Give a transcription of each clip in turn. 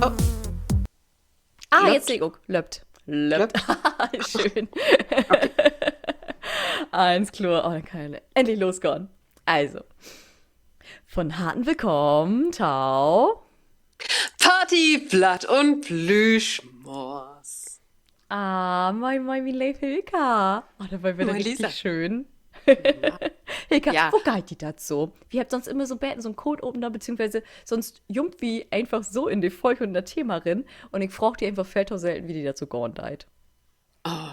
Oh, Jetzt löppt, sehe ich auch. Löppt. löppt. Schön. Okay. Eins klar. Oh, dann kann ich endlich losgehen. Also, von harten Willkommen, Tau. Party, Blatt und Plüschmors. Moin, wie lebt Hilka? Oh, das war wieder Moin, richtig Lisa. schön. Na, Hilka, ja, wo geht die das so? Wir habt sonst immer so Betten, so einen Code-Opener, beziehungsweise sonst jumpt wie einfach so in die Folge und in der Thema rein. Und ich frage die einfach fällt selten, wie die dazu gehen deit. oh,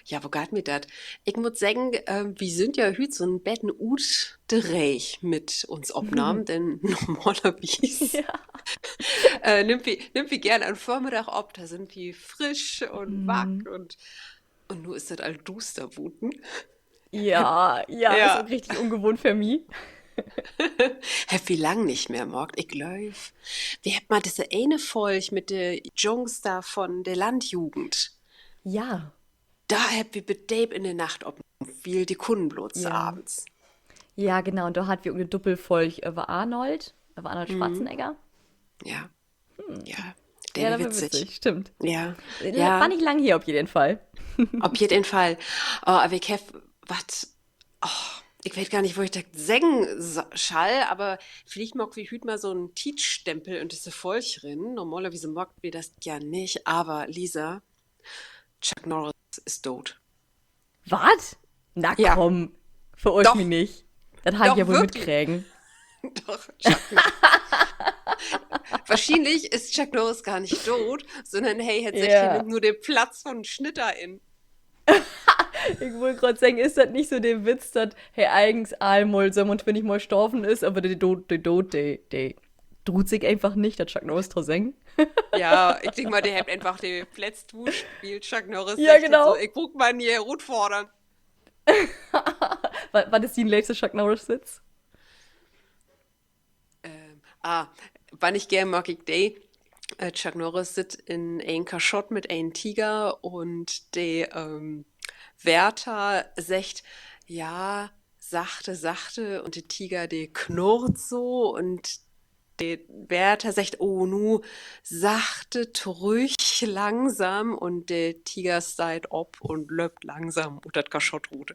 ja, wo geht mir das? Ich muss sagen, wir sind ja heute so ein Betten ut de Reich mit uns Obnahmen, denn normalerweise Ja. nimmt wir gerne am Vormittag ob, da sind wir frisch und wack Mm. und nur ist das all Dusterwuten. Ja, ist auch Ja, richtig ungewohnt für mich. hab wie lang nicht mehr morgt. Ich glaub, wir habt mal diese eine Folge mit de Jungs da von der Landjugend. Ja, Da hab wir mit Dave in der Nacht ob viel die Kundenblutze ja. abends. Ja, genau. Und da hat wir eine Doppelfolge über Arnold Mhm. Schwarzenegger. Ja, ja, der Ja, wär das war witzig. witzig, stimmt. Ja, War ja, nicht lang hier auf jeden Fall. auf jeden Fall. Oh, aber ich hab, was, ich weiß gar nicht, wo ich das sagen schall, aber vielleicht mag wir hüt mal so einen Teach-Stempel und diese Folgerin. Normalerweise mag wir das ja nicht, aber Lisa, Chuck Norris ist tot. Was? Na Ja, komm, verursch mich doch, nicht. Das hab ich ja doch, wohl wirklich. mitkriegen. Doch, Chuck Norris. Wahrscheinlich ist Chuck Norris gar nicht tot, sondern hey, hat sich hier Ja. nimmt nur den Platz von Schnitter in. Ich wollte gerade sagen, ist das nicht so der Witz, dass hey, eigens einmal so und wenn ich mal gestorben ist, aber der tut sich einfach nicht, der Chuck Norris draus sagen. Ja, ich denke mal, der hat einfach den Plätztuch spielt. Chuck Norris Ja, sagt jetzt so, genau. ich guck mal hier Rot fordern. Was ist die nächste Chuck Norris-Sitz? Ah, wann ich gern mag ich den. Chuck Norris sitzt in ein Kaschott mit einem Tiger und der Wärter sagt, ja, sachte und der Tiger, der knurrt so und der Wärter sagt, oh, nu, sachte, ruhig, langsam und der Tiger steigt ob und löppt langsam und das Kaschott ruht.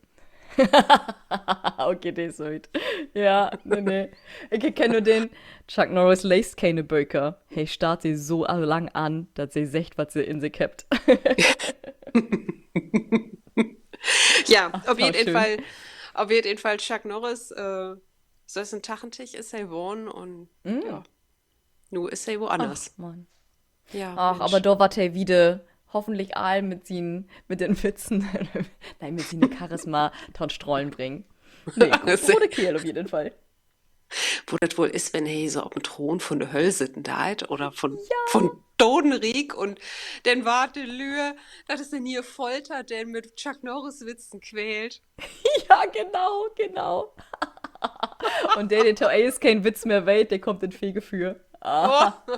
Okay, der ist halt. Ja, nee. Ich kenne nur den. Chuck Norris lässt keine Böker. Hey, starrt sie so lang an, dass sie sagt, was sie in sich habt. Ja, Ach, total schön. auf jeden Fall Chuck Norris, so ist ein Tachentisch ist er geworden und ja, nu ist er Ach, woanders. Mann. Ja, Ach, aber Mensch. da war er wieder. Hoffentlich all mit den Witzen. Nein, mit seinen Charisma tot Strollen bringen. Nee, gute Kerl auf jeden Fall. Wo das wohl ist, wenn er so auf dem Thron von der Hölle sitzen da oder Ja, von Totenriek und dann warte Lühe, das ist denn hier Folter, denn mit Chuck Norris Witzen quält. ja, genau. Und der ist kein Witz mehr weit, der kommt in Fegefeuer. Aha, Oh.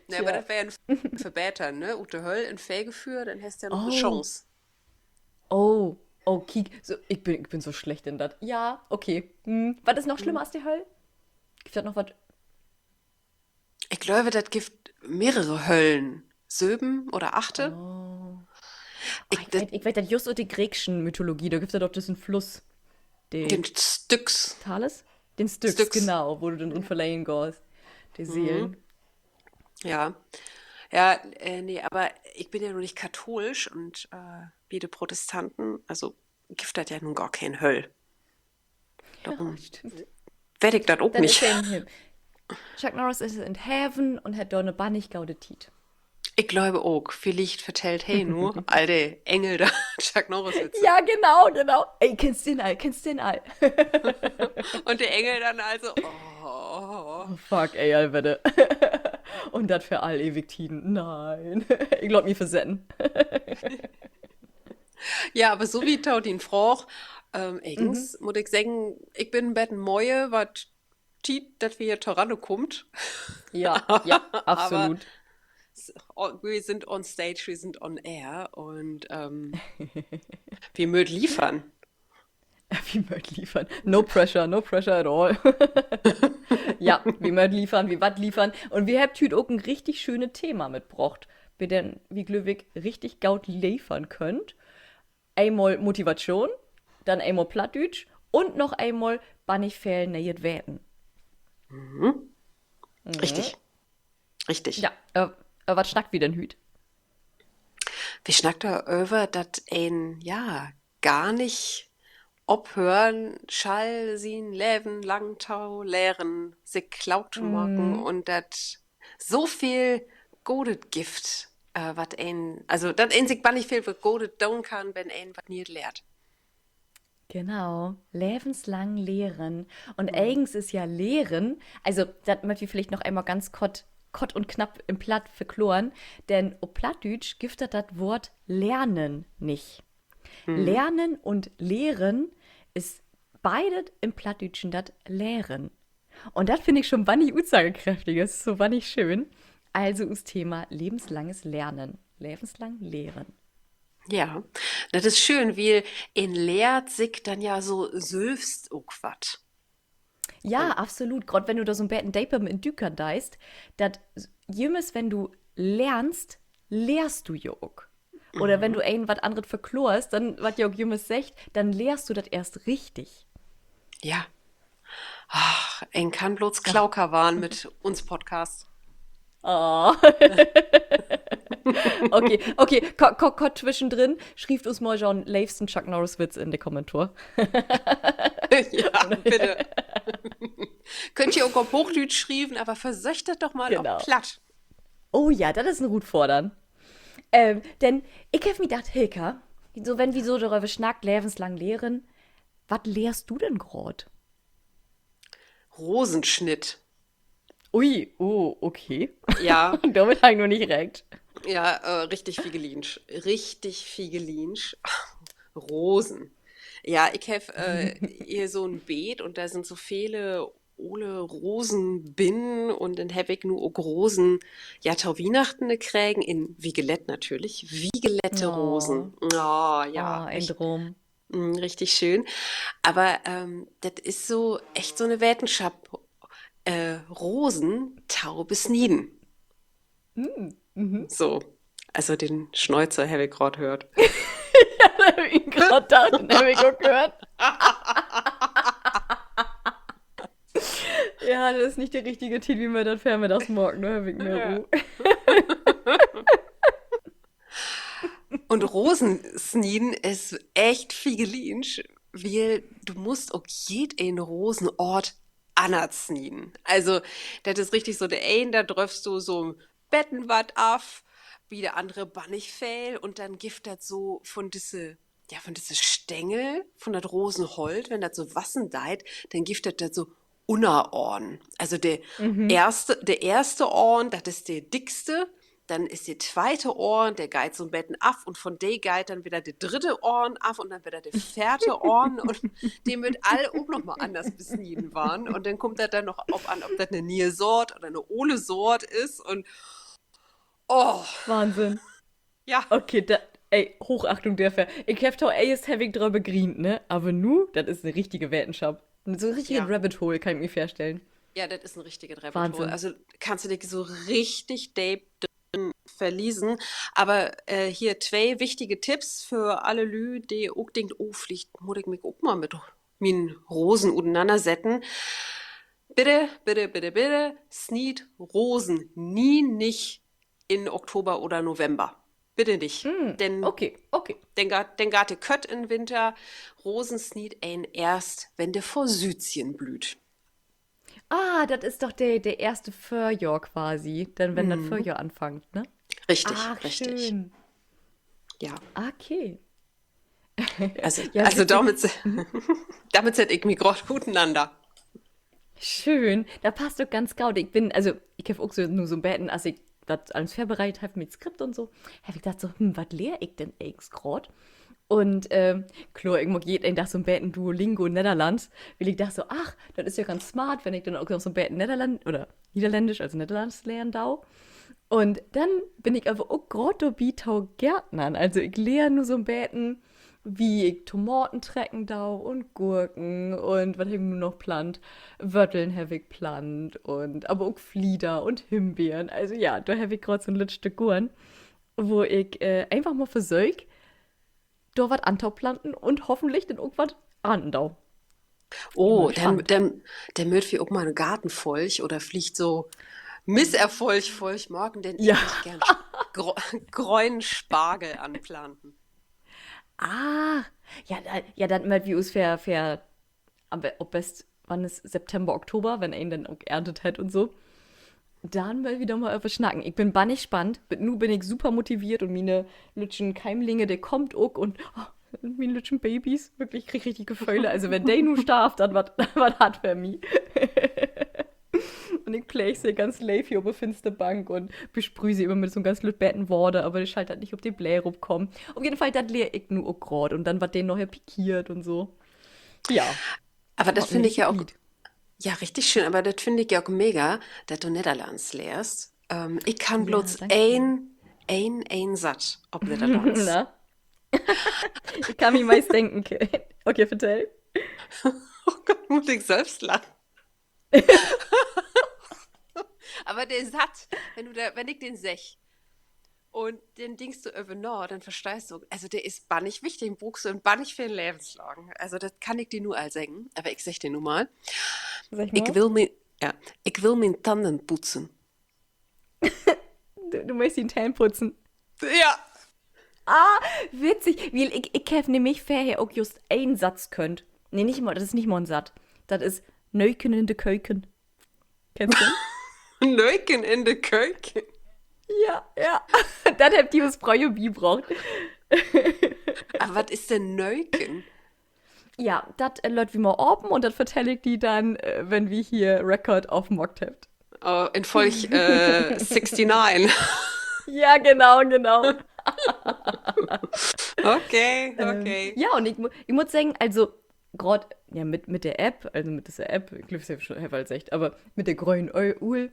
Ne, aber tja. das wäre ja ein Verbäter, ne? Ute Höll in Fägeführ, dann hast du ja noch eine Oh, Chance. Kiek. So, ich bin so schlecht in das. Ja, okay. Was ist noch Hm. schlimmer als die Hölle? Gibt das noch was? Ich glaube, das gibt mehrere Höllen. Söben oder Achte? Oh. Oh, Ich, das, ich weiß das just aus der griechischen Mythologie. Da gibt es ja doch diesen Fluss. den Den Styx. Thales? Den Styx, Styx. genau, wo du dann unverleihen gehst. Die Seelen. Ja. Ja, nee, aber ich bin ja nur nicht katholisch und wie die Protestanten, also gibt das ja nun gar kein Höll. Ja, Darum stimmt. werde ich das auch Dann ist nicht. er im Himmel. Chuck Norris ist in Heaven und hat da eine Bannig gaudetit. Ich glaube auch, vielleicht vertellt hey nur alte Engel da Chuck Norris Witze. Ja, genau. Ey, kennst den all. Und der Engel dann also, oh. Oh, fuck, ey, Alwette. Und das für all ewig Tiden. Nein. Ich glaub mir versetzen. Ja, aber so wie taut ihn froch, eigens, muss ich sagen, ich bin ein Betten Moje, wat tiet, dass wir hier Torano kommt. Ja, Aber absolut. wir sind on stage, wir sind on air und wir mögen liefern. Wie möcht liefern? No pressure at all. Ja, wie möcht liefern, wie wat liefern. Und wir habt heute auch ein richtig schönes Thema mitgebracht, bei dem wie Glückwig richtig gaut liefern könnt. Einmal Motivation, dann einmal Plattdütsch und noch einmal Bannigfällen nähet Wäten. Richtig, richtig. Ja, was schnackt wie denn hüt? Wir schnackt da über, dass ein, ja, gar nicht obhören, Schall, sien, Leben, Langtau, lehren, sich klaut zu machen und dat so viel godet Gift, wat ein, also dat ein sich bannig viel wird godet tun kann, wenn ein wat nicht lehrt. Genau, lebenslang lehren. Und eigens ist ja lehren, also das möchte ich vielleicht noch einmal ganz kott und knapp im Platt verkloren, denn ob Plattdütsch gibt das Wort lernen nicht. Lernen und lehren ist beides im Plattdütschen das Lehren. Und das finde ich schon wannig aussagekräftig, das ist so wannig schön. Also das Thema lebenslanges Lernen, lebenslang lehren. Ja, das ist schön, weil in lehrt sich dann ja so selbst auch wat. Ja, absolut. Gerade wenn du da so ein bisschen Daper mit Dükern deist, das jemals, wenn du lernst, lehrst du ja auch. Oder wenn du was anderes verklorst, dann, was ja auch jemals sagt, dann lehrst du das erst richtig. Ja. Ach, ein kann bloß Klauker waren mit uns Podcast. Oh. Okay, Kott zwischendrin, schrieft uns mal schon liebsten Chuck Norris Witz in den Kommentar. Ja, bitte. Könnt ihr auch auf Hochdeutsch schreiben, aber versöchtet doch mal Genau. auf Platt. Oh ja, das ist ein gut fordern. Denn ich hab mir gedacht, Hilka, so wenn wir so darüber schnackt, lebenslang lehren, was lehrst du denn grad? Rosenschnitt. Ui, oh, okay. Ja, Damit habe ich noch nicht recht. ja, richtig Fiegelinsch. Richtig Fiegelinsch. Rosen. Ja, ich habe hier so ein Beet und da sind so viele ole Rosen bin und dann habe ich nur auch Rosen, ja, tau Weihnachten kriegen in Vigelett natürlich. Vigelette Rosen. Oh, ja, Ein Drum. richtig schön. Aber das ist so echt so eine Wissenschaft. Rosen, tau bis Nieden. So. Also den Schnäuzer habe ich gerade gehört. Hab ich grad gedacht, den hab ich auch gehört. Ja, das ist nicht der richtige Titel, wie man das Vormittagsmorgen, ne? Hab ich mir Ruhe. Und Rosensnien ist echt fiegelinsch, weil du musst auch jeden Rosenort anders snien. Also, das ist richtig so, der ein, da dröpfst du so ein Bettenwatt auf, wie der andere bannig fäll und dann gift das so von diese Stängel, von das Rosenholz, wenn das so wassen deit, dann gift das so Unterohren. Also der erste Ohren, das ist der dickste, dann ist der zweite Ohren, der geht so ein Betten ab und von der geht dann wieder der dritte Ohren ab und dann wieder der vierte Ohren und dem wird all auch nochmal anders besnien waren und dann kommt das dann noch auf an, ob das eine Niersort oder eine Ole-Sort ist und oh, Wahnsinn. ja, Okay, Hochachtung dafür. Ich hab doch erst hab ich drüber grient, ne? Aber nu, das ist eine richtige Wetenschaft. So ein richtiger Ja. Rabbit Hole, kann ich mir vorstellen. Ja, das ist ein richtiger Rabbit Wahnsinn. Hole. Also kannst du dich so richtig deep drin verließen. Aber hier zwei wichtige Tipps für alle Lü, die auch denkt, oh, vielleicht muss ich mich auch mal mit meinen Rosen auseinandersetzen. Bitte, bitte, bitte, bitte, sneed Rosen nie nicht in Oktober oder November. Bitte nicht. Denn Okay. den garte Kött im Winter, Rosen sneed ein erst, wenn der Forsythien blüht. Ah, das ist doch der erste Frühjahr quasi. Dann, wenn das Frühjahr anfängt, ne? Richtig, Ach, richtig. schön. Ja. Okay. Also, Ja, also witzig. damit set ich mich grad guteinander. Schön. Da passt doch ganz gut. Ich hab auch so, nur so beten, als ich das alles vorbereitet habe mit Skript und so, habe ich gedacht so, was lehr ich denn eigentlich grad? Und klar, ich mag jeden Tag so ein beten Duolingo Niederlands, weil ich dachte so, ach, das ist ja ganz smart, wenn ich dann auch noch so ein beten Niederländisch, also Niederlands lernen darf. Und dann bin ich aber auch gerade dabei, Gärtnern. Also ich lerne nur so ein beten, wie ich Tomaten trecken dau und Gurken und was habe ich nur noch plant? Wörteln habe ich plant und aber auch Flieder und Himbeeren. Also ja, da habe ich gerade so ein letztes Gurn, wo ich einfach mal versuch, da was antau und hoffentlich dann irgendwas andau. Bin mal Oh, gespannt. der möt wie auch mal einen Gartenfolch oder fliegt so Misserfolg folch morgen, denn Ja. ich möchte gern Gro Gräuen Spargel anplanten. Ah, ja, ja, dann mal wie us fair, aber ob best, wann ist September, Oktober, wenn er ihn dann auch erntet hat und so. Dann mal wieder mal über schnacken. Ich bin bannig spannend, nu bin ich super motiviert und meine lütschen Keimlinge, der kommt auch und meine lütschen Babys, wirklich krieg richtig Gefühle. Also wenn der nu starb, dann was hat für mich. Und ich play sie ganz live hier auf der finster Bank und besprühe sie immer mit so einem ganz lütbetten Worte, aber ich halt nicht auf die Blä rumkommen. Auf jeden Fall, das lehr ich nur auch grad und dann wird den noch pikiert und so. Ja, Aber das macht mir finde ich ja richtig auch, Lied. ja, richtig schön, aber das finde ich ja auch mega, dass du Niederlands lehrst. Ich kann Ja, bloß danke dir. ein Satz ob Niederlands. Na, ich kann mir meist denken. Okay, vertell. Oh Gott, muss ich selbst lachen. Aber der Satz, wenn ich den sech und den Dings du über Nord, dann verstehst du, also der ist bannig wichtig, den brauchst du und bannig für den Lebenslang. Also das kann ich dir nur all sagen, aber ich sag dir nur mal. Sag Ich mal. will mir, ja, ich will mir Tanden putzen. Du möchtest den Tan putzen. Ja. Ah, witzig. Weil ich habe nämlich vorher auch just einen Satz könnt. Nee, nicht mal, das ist nicht mal ein Satz. Das ist Neuken in de Keuken. Kennst du den? Neuken in der Keuken. Ja, ja. Das habt ihr was Bräu wie braucht. Aber was ist denn Neuken? Ja, das läuft wie mal oben und das vertelle ich die dann, wenn wir hier Record aufmockt habt. Oh, in Folge 69. Ja, genau, genau. Okay, okay. Ja, und ich muss sagen, also, gerade ja, mit der App, also mit dieser App, ich glaube, es ist schon als echt, aber mit der grünen Uhr,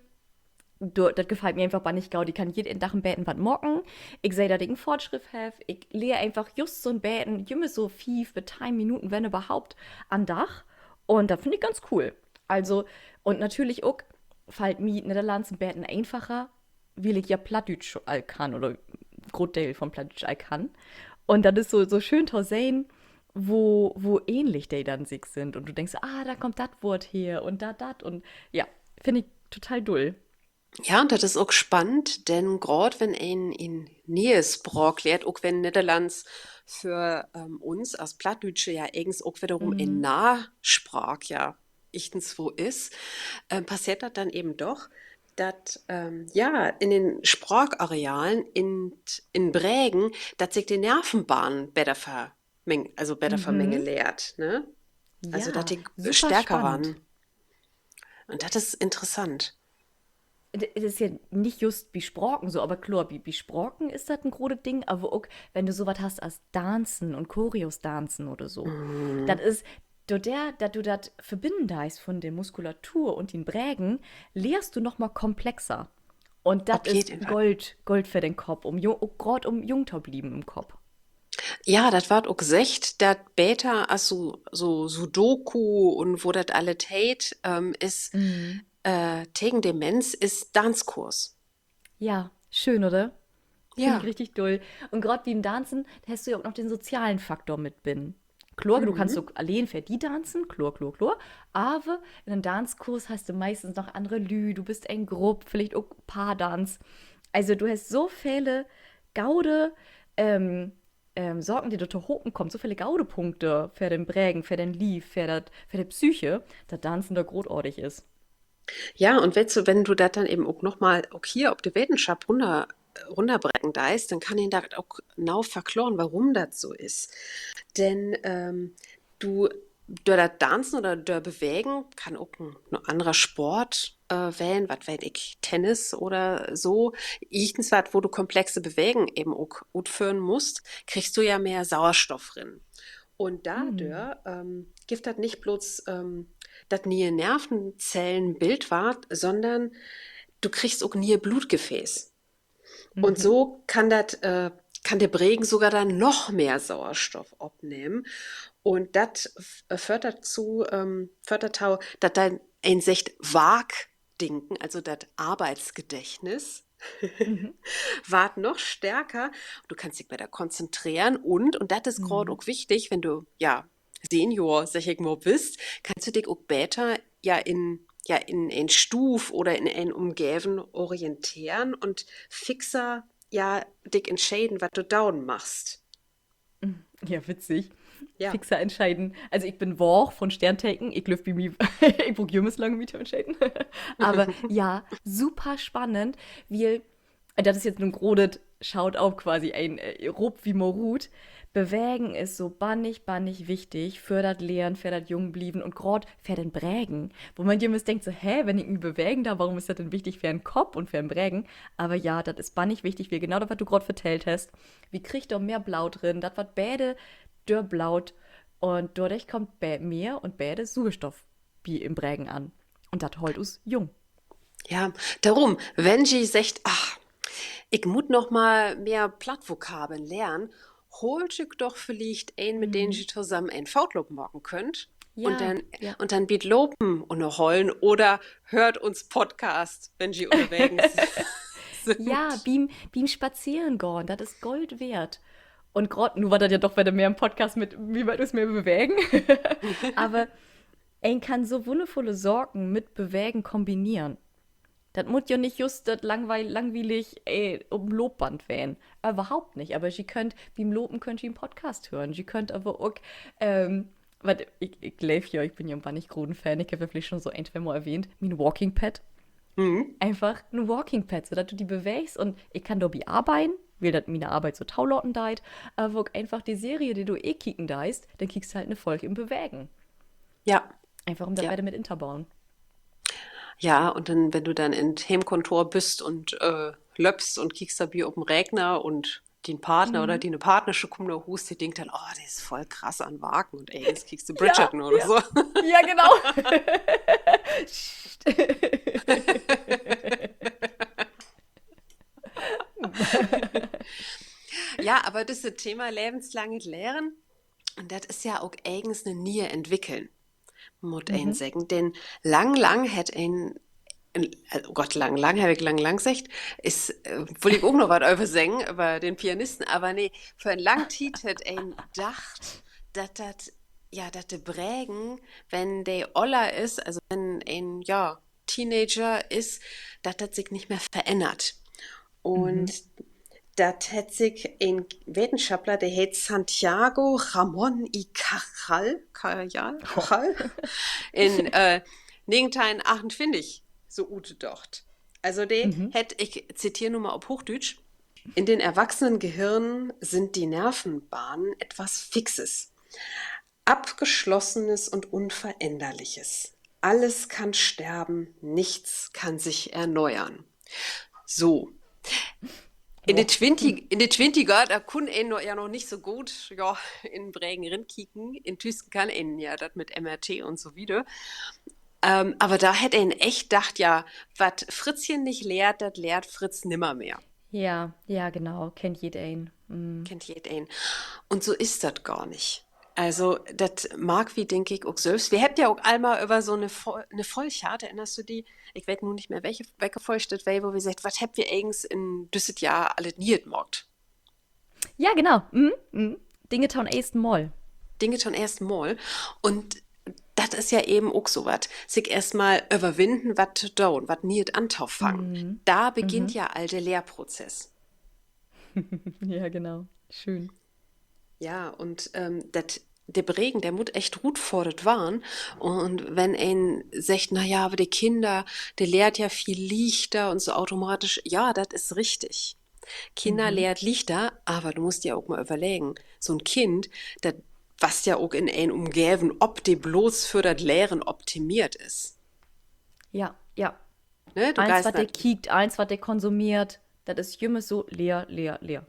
das gefällt mir einfach nicht gau. Die kann jeden Tag ein Beten was mocken. Ich sehe, dass ich einen Fortschritt habe. Ich lehre einfach just so ein Beten, jümme so 5 bis 10 Minuten, wenn überhaupt, an Dach. Und das finde ich ganz cool. Also, und natürlich auch, fällt mir Niederlands ein Beten einfacher, weil ich ja Plattdeutsch all kann oder Großteil von Plattdeutsch all kann. Und das ist so schön zu sehen, wo ähnlich die dann sich sind. Und du denkst, ah, da kommt das Wort her und da das. Und ja, finde ich total dull. Ja, und das ist auch spannend, denn gerade wenn ein in Niesbrauch lehrt, auch wenn Niederlands für uns als Plattdeutsche ja eigens auch wiederum in Mhm. Nahsprach ja ichtens wo ist, passiert das dann eben doch, dass ja in den Spracharealen in Brägen, dass sich die Nervenbahnen besser Mhm. vermengelt, ne? Also dass Ja, die super stärker spannend. waren. Und das ist interessant. Das ist ja nicht just besprochen so, aber klar, besprochen ist das ein großes Ding, aber auch, wenn du sowas hast als Tanzen und Choreos tanzen oder so. Das Mhm. ist, dass du das verbinden da ist von der Muskulatur und den Prägen, lehrst du noch mal komplexer. Und das Auf ist jeden Fall. Gold für den Kopf, gerade um jung zu blieben im Kopf. Ja, das ward auch gesagt, dat Beta als so Sudoku und wo das alle tät, ist Mhm. tegen Demenz ist Tanzkurs. Ja, schön, oder? Finde ich Ja. richtig doll. Und gerade wie im Tanzen, da hast du ja auch noch den sozialen Faktor mit bin. Klar, du kannst Mhm. so allein für die tanzen, klar, klar, klar. Aber in einem Tanzkurs hast du meistens noch andere Lü, du bist ein Grupp, vielleicht auch Paartanz. Also du hast so viele Gaude, ähm, Sorgen, die dort hoch kommen, so viele Gaudepunkte für den Prägen, für den Lief, für die Psyche, dass Tanzen da großartig ist. Ja, und wenn du das dann eben auch nochmal auch hier auf die Wissenschaft runterbrechen deist, dann kann ich da auch genau verkloren, warum das so ist. Denn du, durch das Tanzen oder durch Bewegen kann auch ein anderer Sport wählen, was weiß ich, Tennis oder so. Irgendwas, wo du komplexe Bewegen eben auch gut führen musst, kriegst du ja mehr Sauerstoff drin. Und Mm. dadurch gibt das nicht bloß, dass nie Nervenzellen Bild ward, sondern du kriegst auch nie Blutgefäß. Und Mhm. so kann das kann der Regen sogar dann noch mehr Sauerstoff abnehmen. Und das fördert auch, dass dein Insekt Wagdenken, also das Arbeitsgedächtnis, Mhm. ward noch stärker. Du kannst dich besser konzentrieren und das ist gerade Mhm. auch wichtig, wenn du ja Senior, sag ich mal, bist, kannst du dich auch besser in ein Stuf oder in ein Umgeben orientieren und fixer dich entscheiden, was du down machst. Ja, witzig. Ja. Fixer entscheiden. Also ich bin Woch von Sterntaken. Ich löf wie mir, ich brauche Jürmes lange mit entscheiden. Aber ja, super spannend, weil das ist jetzt nun grodet, schaut auf quasi ein Rob wie Morut. Bewegen ist so bannig wichtig, fördert Lehren, fördert jung blieben und grad für den Brägen. Wo man Jürmes denkt so, hä, wenn ich mich bewegen da, warum ist das denn wichtig für einen Kopf und für einen Brägen? Aber ja, das ist bannig wichtig, wie genau das, was du gerade vertellt hast. Wie kriegt da mehr Blau drin? Das, was Bäde dürrblaut und dadurch kommt mehr und Bäde Sauerstoff wie im Brägen an. Und das holt uns jung. Ja, darum, wenn sie sagt, ach, ich muss noch mal mehr Plattvokabeln lernen, holt ich doch vielleicht einen, mit dem Mhm. sie zusammen ein Fautlob machen könnt Ja, ja. und dann biet Lopen und noch heulen oder hört uns Podcast, wenn sie unterwegs Ja, sind. Beam spazieren gehen, das ist Gold wert. Und gerade, nur war das ja doch wieder mehr im Podcast mit, wie weit uns mehr bewegen. Aber ein kann so wundervolle Sorgen mit Bewegen kombinieren. Das muss ja nicht just das langweilig um Lobband wählen. Überhaupt nicht. Aber sie könnt, beim Loben könnt ihr einen Podcast hören. Sie könnt aber auch, warte, ich lebe ja, ich bin ja ein nicht großen Fan, ich habe ja vielleicht schon so ein, zwei Mal erwähnt, mein Walking Pad. Mhm. Einfach ein Walking Pad, sodass du die bewegst und ich kann dabei arbeiten, weil das meine Arbeit so taulotten deit, aber auch einfach die Serie, die du kicken deist, dann kriegst du halt eine Folge im Bewegen. Ja, Einfach um das ja. beide mit interbauen. Ja, und dann, wenn du dann in Heimkontor bist und löpst und kiekst da Bier auf den Regner und den Partner oder Mhm. die eine Partnersche kommt da hust, die denkt dann, oh, der ist voll krass an Wagen und ey, jetzt kiekst du Ja, Bridgerton oder ja. so. Ja, genau. Ja, aber das ist Thema lebenslanges Lehren und das ist ja auch eigens eine nie entwickeln, muss ein Mhm. sagen. Denn lang hat oh Gott, lang, habe ich lang gesagt, ist, will ich auch noch was über singen, über den Pianisten, aber nee, für ein lang Tiet hat ein gedacht, dass de Prägen, wenn der Oller ist, also wenn ein, Teenager ist, dass das sich nicht mehr verändert. Und Mhm. das hat sich ein Wissenschaftler, der heißt Santiago Ramon y Oh. Cajal, in 1958 so utgedacht. Also der Mhm. hat, ich zitiere nur mal auf Hochdeutsch, in den erwachsenen Gehirnen sind die Nervenbahnen etwas Fixes, Abgeschlossenes und Unveränderliches. Alles kann sterben, nichts kann sich erneuern. So, Boah. in die 20er, da kun ein ja noch nicht so gut, ja, in Brägen rinkicken. In Tüsten kann ein ja das mit MRT und so wieder. Aber da hätte ein echt gedacht, ja, was Fritzchen nicht lehrt, das lehrt Fritz nimmermehr. Ja, ja, genau. Kennt jeder einen. Mhm. Kennt jeder ein. Und so ist das gar nicht. Also, das mag wie, denke ich, auch selbst. Wir hätten ja auch einmal über so eine Vollchart, erinnerst du die? Ich weiß nun nicht mehr, welche Folge das war, wo wir gesagt, was habt ihr eigens in dieses Jahr alle nie gemacht? Ja, genau. Mhm. Mhm. Dinge tauen ersten Mal. Dinge zum ersten Mal. Und das ist ja eben auch so was. Sich erstmal überwinden, was zu tun, was nie anfangen. Mhm. Da beginnt Mhm. ja all der Lehrprozess. Ja, genau. Schön. Ja, und der Bregen, der muss echt gut fordert waren. Und wenn ein sagt, na ja, aber die Kinder, der lehrt ja viel leichter und so automatisch, ja, das ist richtig. Kinder Mhm. lehrt leichter, aber du musst dir auch mal überlegen, so ein Kind, das was ja auch in ein Umgeben, ob die bloß für das Lehren optimiert ist. Ja, ja. Ne? Du Eins, geist was der nicht. kiekt, eins, was der konsumiert, das ist jümmes so leer, leer, leer.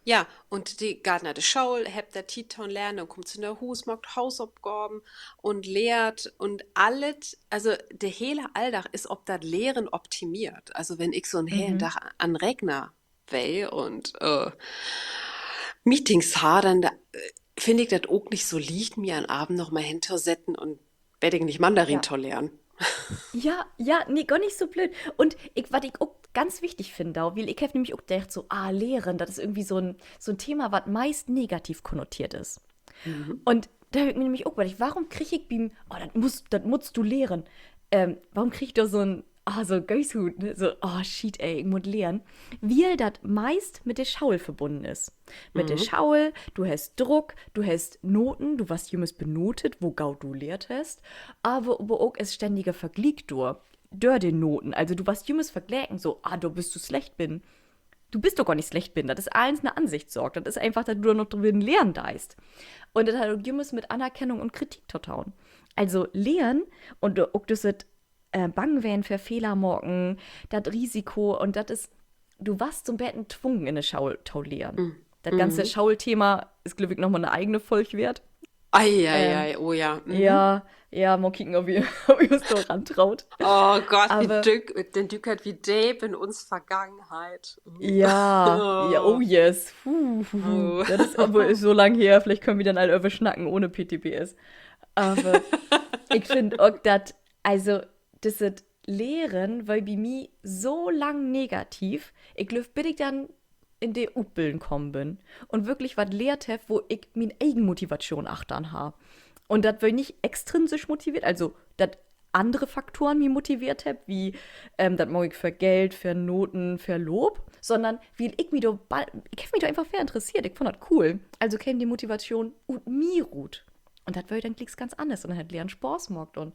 Ja, und die Gartner de Schaul, hebt der Titon lernen, dann kommt zu der Hus, macht Hausaufgaben und lehrt und alles, also der hele Alltag ist ob das Lehren optimiert. Also wenn ich so einen hellen Mhm. Tag an Regner will und Meetings hadern, da finde ich das auch nicht so liegt, mir an Abend noch mal hintersetzen und werde ich nicht Mandarin Ja. to lernen. Ja, ja, nee, gar nicht so blöd. Und was ich auch ganz wichtig finde, auch, weil ich habe nämlich auch gedacht, so, Lehren, das ist irgendwie so ein Thema, was meist negativ konnotiert ist. Mhm. Und da habe ich mir nämlich auch gedacht, warum kriege ich beim, das musst du lehren. Warum kriege ich da so ein Geißhut, ne? So, shit, ey, ich muss lehren. Weil das meist mit der Schaul verbunden ist. Mit der Mhm. Schaul, du hast Druck, du hast Noten, du was jemals benotet, wo gau du lehrt hast, aber auch es ständiger Vergleich durch den Noten. Also du was jemals vergleichen, so, du bist du schlecht bin. Du bist doch gar nicht schlecht bin. Das ist alles eine Ansichtssorge. Das ist einfach, dass du da noch drüber lernen deist. Und das hat auch jemals mit Anerkennung und Kritik zu tun. Also lernen und auch das bang werden für Fehler morgen, das Risiko und das ist, du warst zum Betten gezwungen in eine Schau lernen. Mhm. Das ganze Mhm. Schaulthema ist, glaube ich, nochmal eine eigene Folge wert. Ähm, Ei, oh ja. Mhm. ja, mal kicken, ob ihr, ob ihr uns da rantraut. Oh Gott, wie Aber Dück, den Dück hat wie Dave in uns Vergangenheit. Mhm. ja, oh Oh, yes. oh. Das ist aber ist so lang her, vielleicht können wir dann alle über schnacken ohne PTBS. Aber ich finde auch, dass, also, das ist Lehren, weil bei mir so lang negativ, ich glaube, bis ich dann in die Utbilden kommen bin und wirklich was lehrt habe, wo ich meine Eigenmotivation achtern habe. Und das war nicht extrinsisch motiviert, also dass andere Faktoren mich motiviert habe, wie das mag ich für Geld, für Noten, für Lob, sondern weil ich habe mich da einfach sehr interessiert, ich fand das cool. Also käme die Motivation und mir gut. Und das war dann klicks ganz anders und dann hat Lernen Spaß gemacht und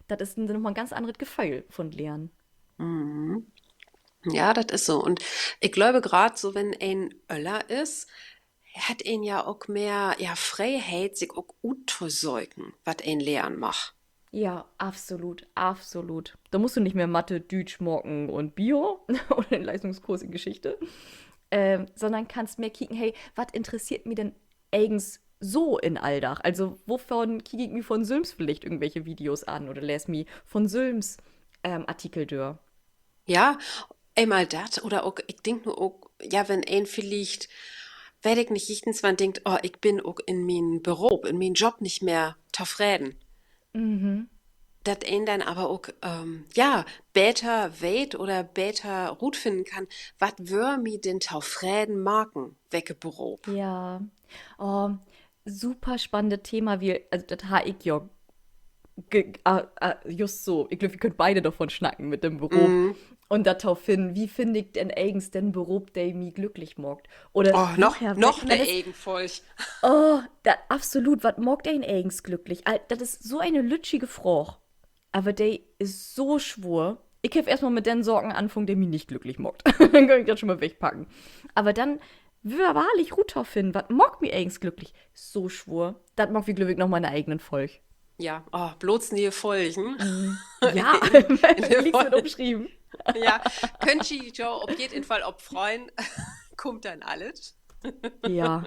das ist dann nochmal ein ganz anderes Gefühl von Lernen. Mhm. Ja, das ist so. Und ich glaube, gerade so, wenn ein Öller ist, hat ihn ja auch mehr ja, Freiheit, sich auch gut zu säugen, was ein lernen macht. Ja, absolut, absolut. Da musst du nicht mehr Mathe, Deutsch, Morgen und Bio oder den Leistungskurs in Geschichte, sondern kannst mehr kicken, hey, was interessiert mich denn eigens so in Alldach? Also, wovon kicke ich mir von Sülms vielleicht irgendwelche Videos an oder lese mir von Sülms Artikel durch? Ja, einmal das oder auch, ich denke nur auch, ja, wenn ein vielleicht, weiß ich nicht, irgendwann denkt, oh, ich bin auch in meinem Beruf, in meinem Job nicht mehr zufrieden. Mhm. Dat een dann aber auch, ja, besser weet oder besser gut finden kann, wat wär mi denn taufräden Marken weggeberobt. Ja. Oh, super spannendes Thema, wie, also das habe ich ja just so. Ich glaube, wir können beide davon schnacken mit dem Beruf. Mm. Und darauf hin, wie finde ich denn eigens den Beruf, der mich glücklich macht? Oder Oh, woher noch wächst ne das? Egenfolch. Absolut, was mag den eigens glücklich? Das ist so eine lütschige Frage. Aber der ist so schwur. Ich habe erstmal mit den Sorgen anfangen, der mich nicht glücklich macht. Dann kann ich das schon mal wegpacken. Aber dann wahrlich Ruth finden, was mag mich eigens glücklich? So schwur. Das mag wie glücklich noch meine eigenen Volk. Ja, oh, bloß nie Folgen. Mhm. Ja, In der liegt's mit Folge. umschrieben. Ja, könnt ihr Joe auf jeden Fall ob freuen, kommt dann alles. Ja.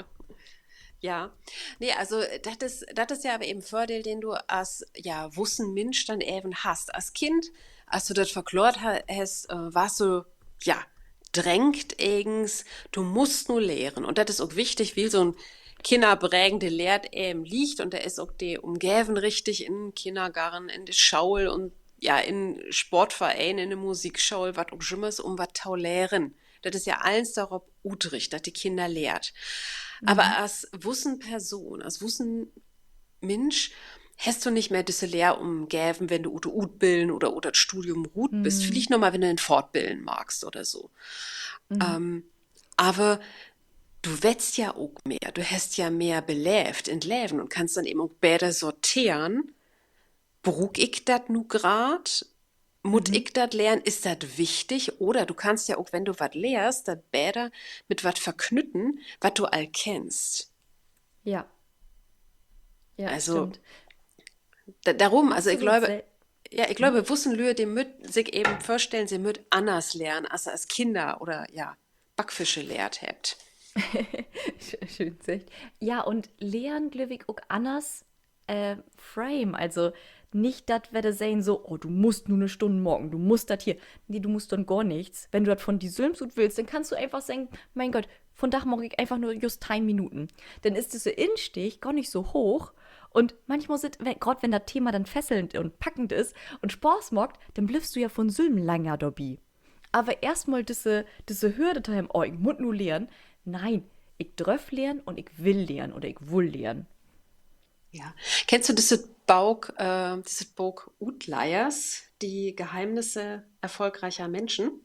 Ja, nee, also das ist ja aber eben Vorteil, den du als ja wussen Mensch dann eben hast. Als Kind, als du das verklort hast, warst du ja drängt eigens, du musst nur lehren. Und das ist auch wichtig, wie so ein kinderprägende Lehrt eben liegt und da ist auch die Umgeben richtig in Kindergarten, in der Schaul und ja in Sportverein, in der Musikschule, was auch immer ist, um was zu lehren. Das ist ja alles darauf utrig, dass die Kinder lehrt. Aber Mhm. als wussen Person, als wussen Mensch, hast du nicht mehr diese Lehrumgäben, wenn du Ute Utbilden oder das Studium Rut bist. Mhm. Vielleicht nochmal, wenn du ein Fortbilden magst oder so. Mhm. Ähm, aber du wetzt ja auch mehr. Du hast ja mehr belebt in Leben und kannst dann eben auch besser sortieren. Brug ich das nu grad? Mut Mhm. ich das lernen? Ist das wichtig? Oder du kannst ja auch, wenn du was lehrst, das besser mit was verknütten, was du all kennst. Ja, ja, Also stimmt. darum, also ich Absolut. glaube, ja, ich Mhm. glaube, wussen Lüe, die müt sich eben vorstellen, sie müt anders lernen, als sie als Kinder oder ja, Backfische lehrt habt. Schön gesagt. Ja, und Leon Glöwig auch anders Frame. Also nicht das, werde sehen, so, oh, du musst nur eine Stunde morgen, du musst das hier. Nee, du musst dann gar nichts. Wenn du das von die Sülmsut willst, dann kannst du einfach sagen, mein Gott, von Dach mag ich einfach nur just 10 Minuten. Dann ist diese Instich gar nicht so hoch. Und manchmal sind, gerade wenn das Thema dann fesselnd und packend ist und Spaß macht, dann bliffst du ja von so einem langer dabei. Aber erstmal diese Hürde daheim, oh, ich muss nur lernen. Nein, ich darf lernen und ich will lernen oder ich will lernen. Ja. Kennst du dieses Buch Outliers, die Geheimnisse erfolgreicher Menschen?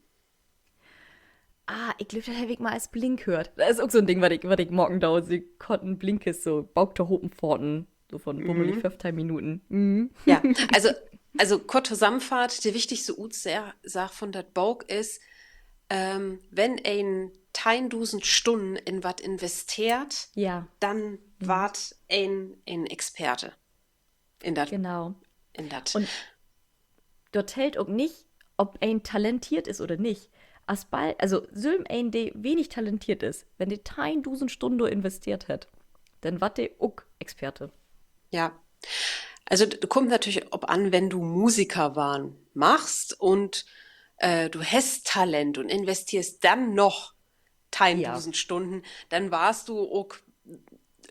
Ah, ich glaube, das habe ich mal als Blink gehört. Das ist auch so ein Ding, was ich morgen da sie konnten Blinkes so Baugter Hopenpforten, so von bummelig Mhm. 15 Minuten. Mhm. Ja, also kurz Zusammenfahrt, die wichtigste Ursach von dat Buch ist, wenn ein 1000 Stunden in was investiert, Ja, dann mhm. wart ein Experte in dat, Genau. in dat. Und dort hält auch nicht, ob ein talentiert ist oder nicht. Also, Sülm ein, der wenig talentiert ist, wenn der 1000 Stunden investiert hat, dann war der auch Experte. Ja. Also kommt natürlich ob an, wenn du Musiker waren machst und du hast Talent und investierst dann noch Ja. 1000 Stunden, dann warst du auch,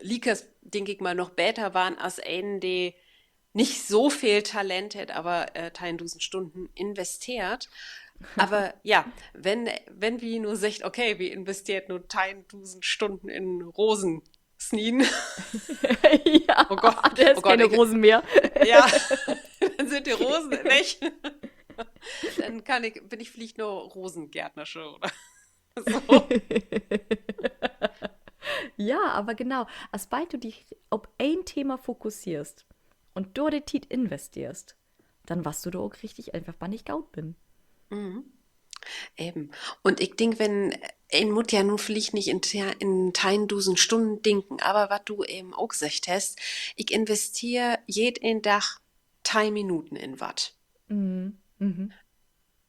liekers, denke ich mal, noch besser waren als einen, der nicht so viel Talent hat, aber 1000 Stunden investiert. Aber ja, wenn wir nur sagt, okay, wir investiert nur 1000 Stunden in Rosen snien, Ja, oh Gott, der oh ist Gott, keine Rosen mehr. ja, dann sind die Rosen weg. Dann bin ich vielleicht nur Rosengärtner schon oder so. Ja, aber genau, sobald du dich auf ein Thema fokussierst und dort die Zeit investierst, dann warst du da auch richtig einfach bannig gaut bin. Mhm. Eben. Und ich denke, wenn ein Mut ja nun vielleicht nicht in 1000 Stunden denken, aber was du eben auch gesagt hast, ich investiere jeden Tag 10 Minuten in was. Mhm. Mhm.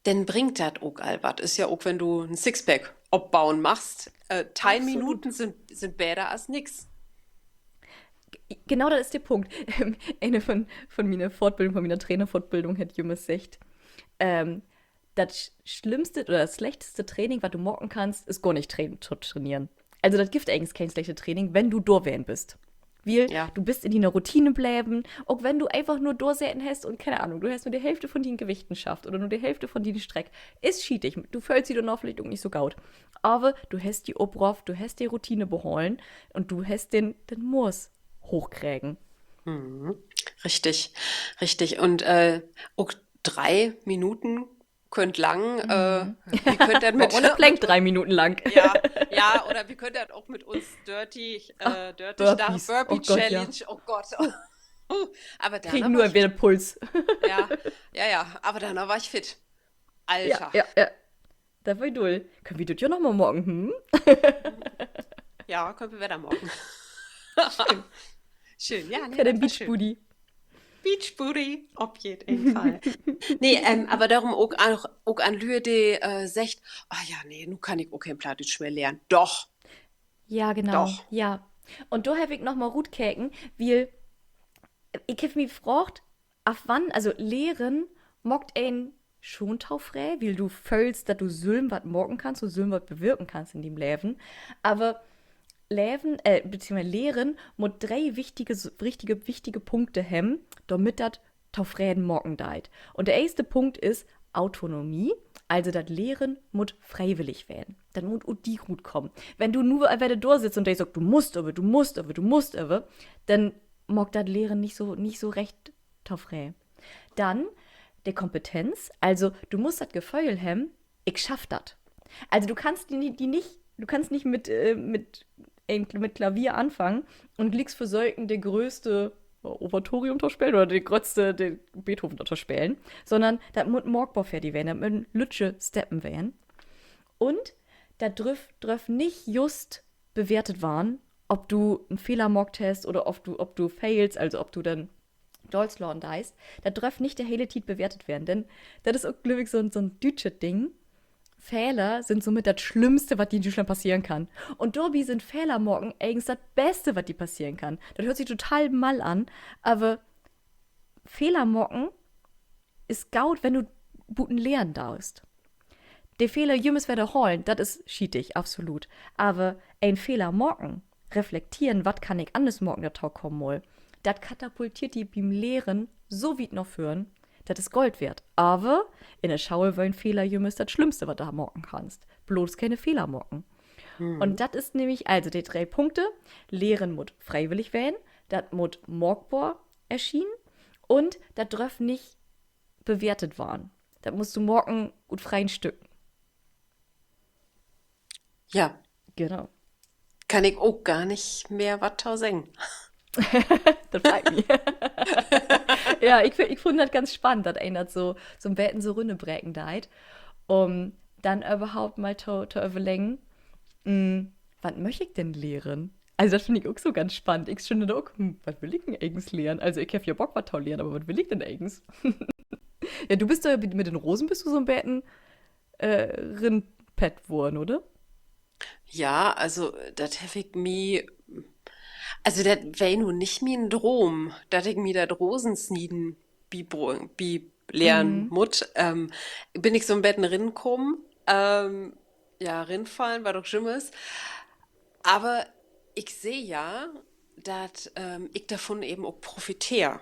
Denn bringt das auch all was. Ist ja auch, wenn du ein Sixpack abbauen machst, 10 Absolut. Minuten sind besser als nix. Genau das ist der Punkt. Eine von meiner Fortbildung, von meiner Trainerfortbildung hat jemand gesagt, ähm, das schlimmste oder das schlechteste Training, was du morgen kannst, ist gar nicht zu trainieren. Also das gibt eigentlich kein schlechtes Training, wenn du durchwählen bist. Weil Ja. du bist in deiner Routine bleiben, auch wenn du einfach nur durchsäten hast und keine Ahnung, du hast nur die Hälfte von deinen Gewichten schafft oder nur die Hälfte von deinen Streck. Ist schietig. Du fühlst dich dann vielleicht auch nicht so gaut. Aber du hast die Obrauf, du hast die Routine beholen und du hast den Murs hochkrägen. Mhm. Richtig, richtig. Und auch 3 Minuten könnt lang, Mhm. wie könnt ihr War ohne Plank mit 3 Minuten lang. ja, ja, oder wie könnt ihr auch mit uns Ah, Dirty Star Burpees. Burpee Oh Gott, ja. Challenge, oh Gott. Aber Kriegen danach war nur ich entweder fit. Puls. Ja, ja, ja, aber danach war ich fit. Ja, Alter. ja, ja. Da war ich doll. Können wir das ja nochmal morgen, hm? Ja, können wir wieder morgen. Schön. Schön, ja, nee, Für den das war schön. Beachbooty. Beach Booty, auf jeden Fall. Nee, aber darum auch an Lüde sagt, ah ja, nee, nu kann ich auch kein Plattdeutsch mehr lernen. Doch, Ja, genau. doch. Ja. Und da habe ich nochmal gut käken, weil ich habe mich gefragt, auf wann, also Lehren, mockt ein schon taufrä, weil du fühlst, dass du Sülm was morgen kannst, du Sülm was bewirken kannst in dem Leben. Aber Leben, beziehungsweise Lehren, muss drei wichtige Punkte haben, damit das taufräden morgen deit. Und der erste Punkt ist Autonomie. Also das Lehren muss freiwillig werden. Dann muss auch die gut kommen. Wenn du nur wenn du da sitzt und der sagt, du musst aber, du musst aber, du musst aber, dann mag das Lehren nicht so recht taufrä. Dann der Kompetenz, also du musst das Gefühl haben, ich schaff das. Also du kannst nicht mit Klavier anfangen und liegst für Säugen der größte Oratorium spielen oder der größte den Beethoven spielen, sondern das muss Morgbau fertig werden, das müssen Lütsche Steppen werden. Und da drüff nicht just bewertet waren, ob du einen Fehler mockt hast oder ob du failst, also ob du dann Dolzlorn deist. Da drüff nicht der hele Tit bewertet werden, denn das ist auch, glaube ich, so ein dütsches Ding. Fehler sind somit das Schlimmste, was dir in Deutschland passieren kann. Und Dobby sind Fehler morgen eigentlich das Beste, was dir passieren kann. Das hört sich total mal an, aber Fehler morgen ist gaut, wenn du guten Lernen darfst. die Fehler jümmes wieder holen, das ist schietig, absolut. Aber ein Fehler morgen, reflektieren, was kann ich anders morgen der Tag kommen soll, das katapultiert die beim Lehren so weit noch führen, das ist Gold wert. Aber in der Schule wollen Fehler jümmes das Schlimmste, was du morgen kannst. Bloß keine Fehler morgen. Und das ist nämlich, also die 3 Punkte, Lehren muss freiwillig werden, das muss morgbar erschienen und das darf nicht bewertet werden. Das musst du morgen gut freien Stücken. Ja, Genau. kann ich auch gar nicht mehr was tau sagen. Das freut mich. Ja, ich finde das ganz spannend, dass einer so ein Betten so Runde brechen deit, um dann überhaupt mal zu überlegen, was möchte ich denn lehren? Also das finde ich auch so ganz spannend. Ich finde auch, was will ich denn eigentlich lernen? Also ich habe ja Bock, was zu lernen, aber was will ich denn eigentlich? Ja, du bist doch mit den Rosen bist du so ein Betten Rindpet worden, oder? Ja, also, das hab ich mi, also, das wär nun nicht mein Drom, dass ich mi dat Rosensnieden bi lernen Mhm. mut. Bin ich so im Betten rinkommen, ja, rinfallen, war doch Schlimmes. Aber ich sehe ja, dass ich davon eben auch profitiere.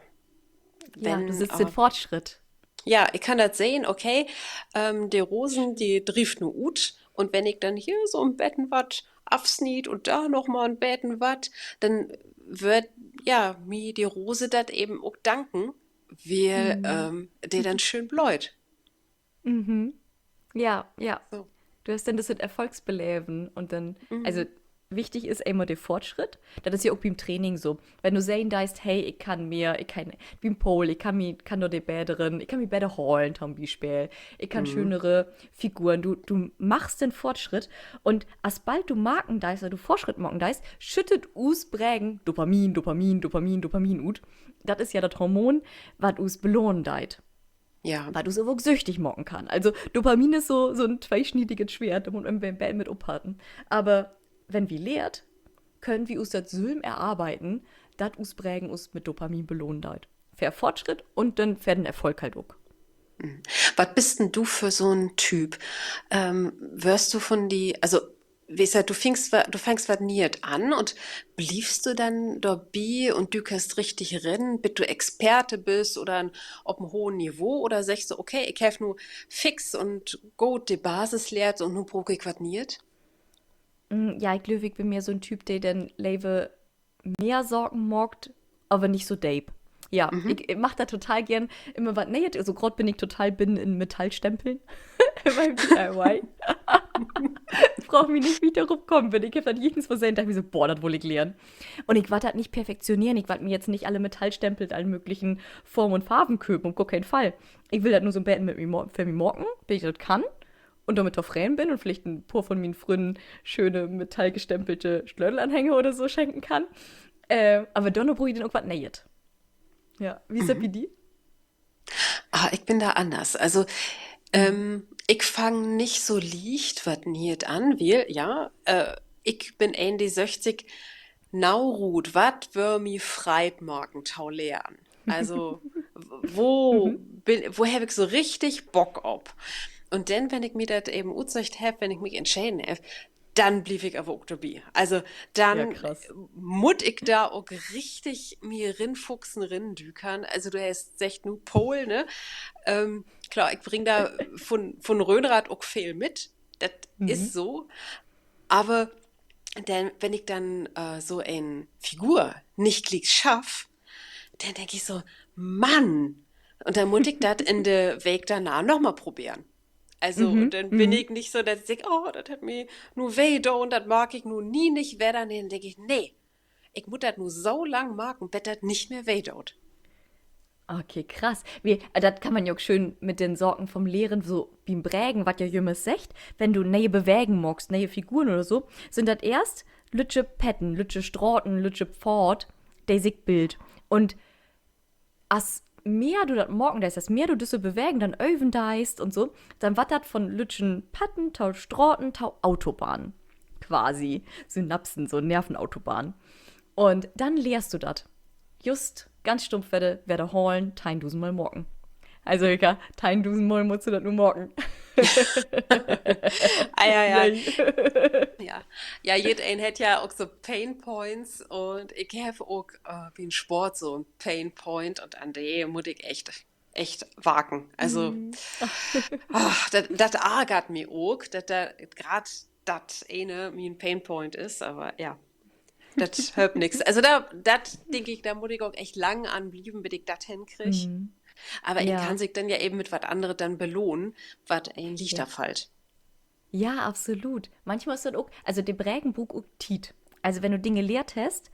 Ja, du Wenn, sitzt in Fortschritt. ja, ich kann das sehen, okay, die Rosen, die trieft nur gut. Und wenn ich dann hier so im Betten wat absnied und da noch mal ein Betten wat, dann wird, ja, mir die Rose dat eben auch danken, weil Mhm. der dann schön bläut. Mhm. Ja, ja. So. Du hast dann das mit Erfolgsbeleben und dann, also Mhm. wichtig ist immer der Fortschritt. Das ist ja auch beim Training so. Wenn du sehen darfst, hey, ich kann mehr, ich kann, wie im Pole, kann nur die Bäderin, ich kann mich besser holen zum Beispiel. Ich kann Mhm. schönere Figuren. Du machst den Fortschritt und als bald du Marken deist, oder du Fortschritt machen deist, schüttet us Prägen Dopamin, Dopamin, Dopamin, Dopamin ut. Das ist ja das Hormon, was us belohnen deit, Ja. weil du so wirklich süchtig machen kann. Also Dopamin ist so ein zweischneidiges Schwert, da muss man beim Band mit abhalten. Aber wenn wir lehrt, können wir uns das Sylm erarbeiten, das uns prägen, uns mit Dopamin belohnen deit. Für Fortschritt und dann für den Erfolg halt auch. Was bist denn du für so ein Typ? Wirst du von die, also, weißt du, du fängst was niert an und bliebst du dann dabei und du kannst richtig rennen, bis du Experte bist oder auf einem hohen Niveau oder sagst du, okay, ich helfe nur fix und gut die Basis lehrt und nun brauche ich was niert? Ja, ich glaube, ich bin mehr so ein Typ, der dann Lebe mehr Sorgen mockt, aber nicht so Dape. Ja, Mhm. ich mach da total gern immer was. Nee, also gerade bin ich total bin in Metallstempeln beim DIY. Brauche mich nicht wieder rumkommen, wenn ich hab dann jedes Mal sehen, dachte ich mir so, boah, das will ich lernen. Und ich wollte das nicht perfektionieren, ich wollte mir jetzt nicht alle Metallstempel in allen möglichen Formen und Farben köpen, um gar keinen Fall. Ich will das nur so ein Betten mit mir für mich morgen, wenn ich das kann und damit zufrieden bin und vielleicht ein paar von meinen Freunden schöne metallgestempelte Schlödelanhänger oder so schenken kann. Aber dann brauche ich dann irgendwas näht. Ja, wie ist das bei dir? Ah, ich bin da anders. Also, ich fange nicht so licht wat niert an, weil, ja, ich bin ein die 60 Naurut, wat wär mi freit morgen tau lernen? Also, Mhm. wo hab ich so richtig Bock ob? Und dann, wenn ich mir das eben utzecht hab, wenn ich mich entscheiden hab, dann blieb ich aber auch dabei. Also, Ja, dann krass. mut ich da auch richtig mir rinfuchsen, rindükern. Also, du hast echt nur Pol, ne? Klar, ich bring da von Röhnrad auch viel mit. Das Mhm. ist so. Aber denn, wenn ich dann so eine Figur nicht klick schaff, dann denke ich so, Mann! Und dann muss ich das in der Weg danach nochmal probieren. Also, und Mhm. dann bin Mhm. ich nicht so, dass ich denke, oh, das hat mir nur weh da und das mag ich nur nie nicht werden. Dann denke ich, nee, ich muss das nur so lang machen, bis das nicht mehr weh tut. Okay, krass. Wie, das kann man ja auch schön mit den Sorgen vom Lehren so beim Prägen, was ja jümmes sagt, wenn du neue bewegen magst, neue Figuren oder so, sind das erst lütsche Petten, lütsche Strauten, lütsche Pfort, der sich Bild. Und as mehr du das morgen deist, as mehr du das so bewegen, dann öven deist und so, dann wat das von lütschen Patten, tau Strauten, tau Autobahn. Quasi. Synapsen, so Nervenautobahn. Und dann lehrst du das. Just ganz stumpf werde holen, tein dusen mal morgen. Also, Ika, tein dusen mal musst du das nur morgen. Ah, ja, ja. Yay. Ja, ja, jeder hat ja auch so Pain Points und ich habe auch wie ein Sport so ein Pain Point und an der muss ich echt wagen. Also, Mm. das ärgert mich auch, dass da gerade das eine wie ein Pain Point ist, aber ja, das hilft nichts. Also, das denke ich, da muss ich auch echt lang anblieben, bis ich das hinkriege. Mm. Aber ihn kann Ja, sich dann ja eben mit was anderem dann belohnen, was ein ja. leichter fällt. Ja, absolut. Manchmal ist das auch, also der Prägenbuch auch Tiet. Also wenn du Dinge lehrt hast,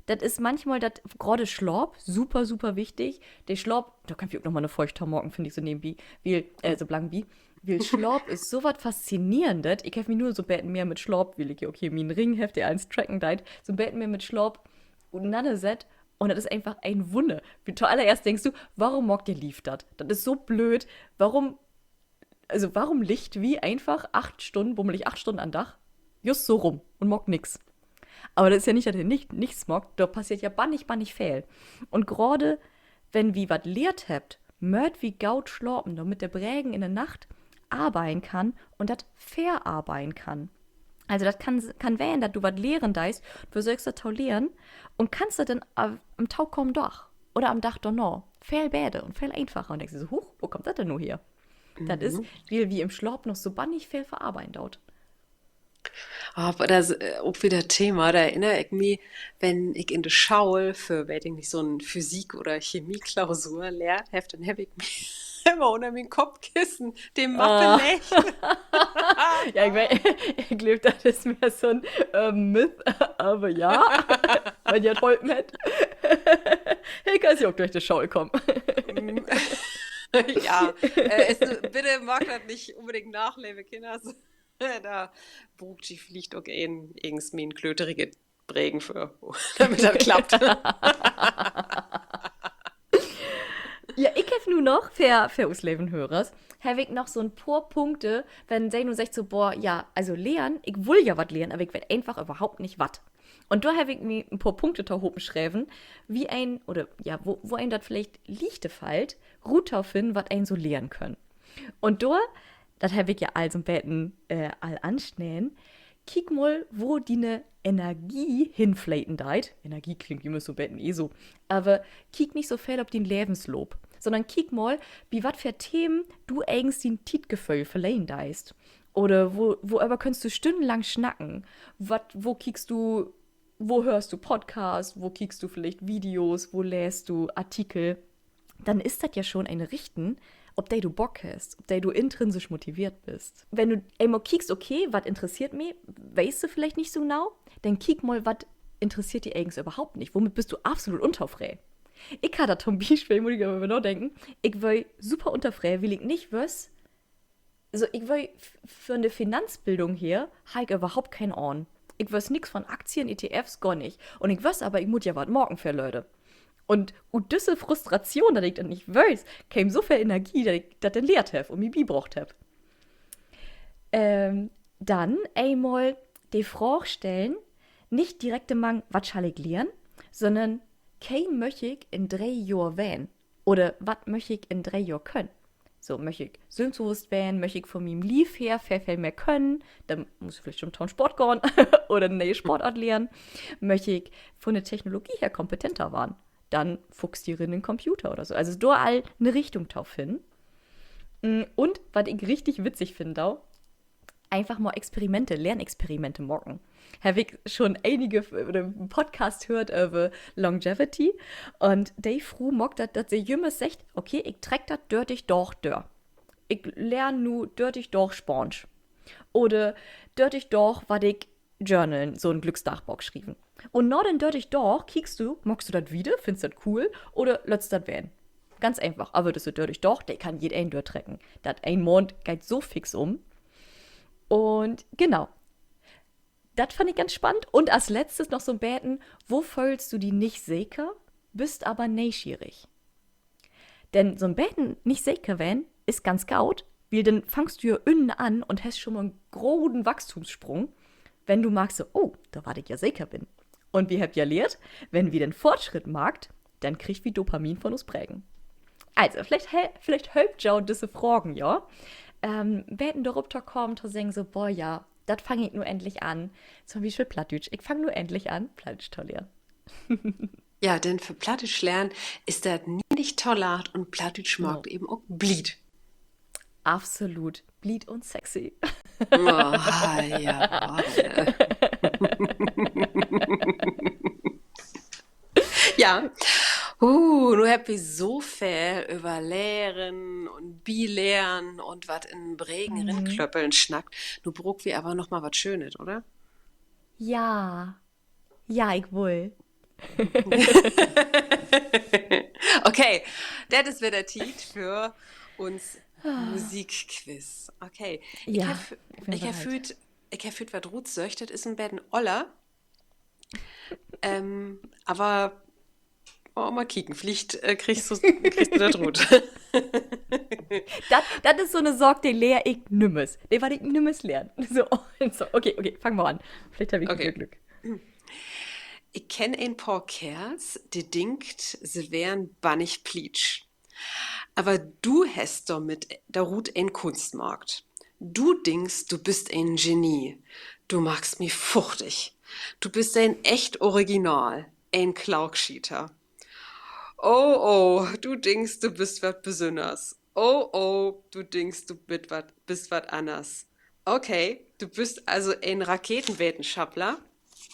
das ist manchmal das, gerade Schlaf, super, super wichtig. Der Schlaf, da kann ich auch nochmal eine feuchter Morgen, finde ich so nebenbei, so blank wie. Weil Schlaf ist so was Faszinierendes. Ich habe mich nur so beten mehr mit Schlaf, weil ich, okay, mein Ring heft der eins tracken deit, so beten mehr mit Schlaf und nane set. Und das ist einfach ein Wunder. Wie zuallererst denkst du, warum mag der lief das? Das ist so blöd. Warum Licht wie einfach 8 Stunden, bummelig 8 Stunden an Dach, just so rum und mag nix. Aber das ist ja nicht, dass er nichts mag, da passiert ja bannig viel. Und gerade, wenn wie wat lehrt habt, mört wie gaut schlafen, damit der Brägen in der Nacht arbeiten kann und das verarbeiten kann. Also das kann wählen, dass du was lehren deist, du sollst das taulieren und kannst das dann am Tau kommen doch. Oder am Dach doch noch. Viel bäde und viel einfacher. Und denkst du so, huch, wo kommt das denn nur her? Das ist, wie im Schlaf noch so bannig viel verarbeiten dauert. Aber das auch wieder Thema, da erinnere ich mich, wenn ich in der Schaul für, weiß ich nicht, so ein Physik- oder Chemieklausur lehrt, dann habe ich mich immer unter mein Kopfkissen dem Mappe Ah. legt. Ja, ich glaube, das ist mehr so ein Myth, aber ja, wenn ihr heute mit, ich kann sie auch durch die Schule kommen. Ja, bitte mag das nicht unbedingt nachleben, Kinder. Da brucht die vielleicht auch irgendwie ein klöterige Prägen für, damit das klappt. Ja, ich habe nur noch für Ausleben Hörers, habe ich noch so ein paar Punkte, wenn sie nur sagt so, boah, ja, also lernen, ich will ja was lernen, aber ich weiß einfach überhaupt nicht was. Und da habe ich mir ein paar Punkte da oben geschrieben, wie ein, oder ja, wo ein das vielleicht lichte fällt, Route finden, was ein so lernen können. Und da, das habe ich ja all so Betten all anschnellen, kick mal, wo die ne Energie hinflaten deit. Energie klingt immer so Betten so. Aber kick nicht so viel auf den Lebenslob, sondern kick mal, wie wat für Themen du eigens den Tietgefühl verleihen deist. Oder wo aber kannst du stundenlang schnacken? Wo kickst du, wo hörst du Podcasts, wo kickst du vielleicht Videos, wo lässt du Artikel? Dann ist das ja schon eine Richten, ob der du Bock hast, ob der du intrinsisch motiviert bist. Wenn du einmal kickst, okay, was interessiert mich, weißt du vielleicht nicht so genau, dann kick mal, was interessiert dich eigentlich überhaupt nicht. Womit bist du absolut unterfrei? Ich kann da zum Beispiel, muss ich aber noch denken, ich will super unterfrei, will ich nicht was. Also ich will für eine Finanzbildung hier, habe ich überhaupt keinen Ohren. Ich weiß nichts von Aktien, ETFs, gar nicht. Und ich weiß aber, ich muss ja was morgen für Leute. Und diese Frustration, dass ich das nicht weiß, kam so viel Energie, dass ich das dann lehrt habe und mich beibracht habe. Dann einmal die Frage stellen, nicht direkt Mang, was soll ich lernen, sondern kein möchte ich in 3 Jahren werden. Oder was möchte ich in 3 Jahren können. So, möchte ich selbstbewusst werden, möchte ich von meinem Lief her viel mehr können, dann muss ich vielleicht schon einen Sport gehen oder eine neue Sportart lernen. Möchte ich von der Technologie her kompetenter werden, dann fokussiere in den Computer oder so. Also da all eine Richtung drauf hin. Und was ich richtig witzig finde, einfach mal Lernexperimente machen. Habe ich schon einige oder einen Podcast hört über Longevity und Dave Fru mag das, dass sie jünger sagt, okay, ich treck das dörtig doch dör. Ich lerne nur dörtig doch Sponge. Oder dörtig doch, was ich journalen, so ein Glücksdachbock geschrieben. Und nach den dörtig doch, kiekst du, magst du das wieder, findest du das cool oder lässt das werden? Ganz einfach. Aber das ist dörtig doch, der kann jeder ein trecken. Das ein Mond geht so fix um. Und genau. Das fand ich ganz spannend. Und als letztes noch so ein Beten, wo fühlst du die nicht sicher, bist aber neugierig. Denn so ein Beten nicht sicher werden, ist ganz gaut, weil dann fangst du ja innen an und hast schon mal einen großen Wachstumssprung, wenn du magst so, oh, da war ich ja sicher bin. Und wir habt ja lehrt, wenn wir den Fortschritt magt, dann kriegt wie Dopamin von uns prägen. Also, vielleicht hilft ja diese Fragen, ja. werden der Ruptor kommt und sagen so, boah, ja, das fange ich nur endlich an. Zum Beispiel Plattdeutsch. Ich fange nur endlich an, Plattdeutsch zu lernen. Ja, denn für Plattdeutsch lernen ist das nie nicht toller und Plattdeutsch mag No. eben auch Blied. Absolut. Bleed und sexy. Oh, jawohl. Ja, nu hab ich so viel über Lehren und Bilehren und was in Bregen Mhm. Rindklöppeln schnackt. Nu brauch wir aber noch mal was Schönes, oder? Ja, ja, ich will. Okay, das ist wieder Tiet für uns Musikquiz. Okay, Ja, ich bin ich hab bereit. fühlt, was Ruth söcht, das ist ein bisschen Oller, aber mal kicken, vielleicht kriegst du das Ruth. Das ist so eine Sorge, die lehr ich nimmes. Die war ich nimmes lernen. So, so, okay, fangen wir an. Vielleicht habe ich wieder Okay. Glück. Ich kenn ein paar Kerls, die denkt, sie wären bannig pleatsch. Aber du hast damit der Ruth ein Kunstmarkt. Du denkst, du bist ein Genie. Du magst mich fuchtig. Du bist ein echt Original, ein Klaugschieter. Oh, du denkst, du bist wat Besonders. Oh, du denkst, du bist wat anders. Okay, du bist also ein Raketenwissenschaftler.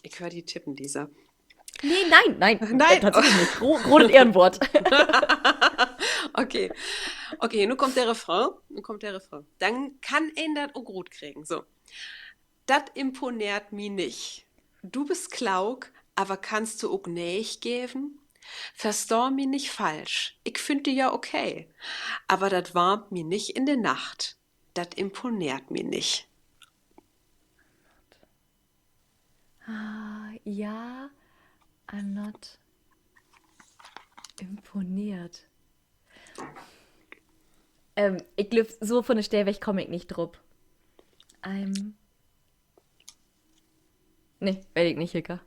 Ich höre die tippen, dieser. Nee, nein, Nein, tatsächlich nicht. Großes Ehrenwort. okay. Okay, nun kommt der Refrain. Dann kann ihn das auch gut kriegen. So. Das imponiert mich nicht. Du bist klaug, aber kannst du auch nicht geben? Versteh mich nicht falsch. Ich finde ja okay. Aber das warmt mich nicht in der Nacht. Das imponiert mich nicht. Ja, I'm not imponiert. Ich glaube, so von der Stelle weg komme ich nicht drauf. I'm. Nee, werde ich nicht, Hilka.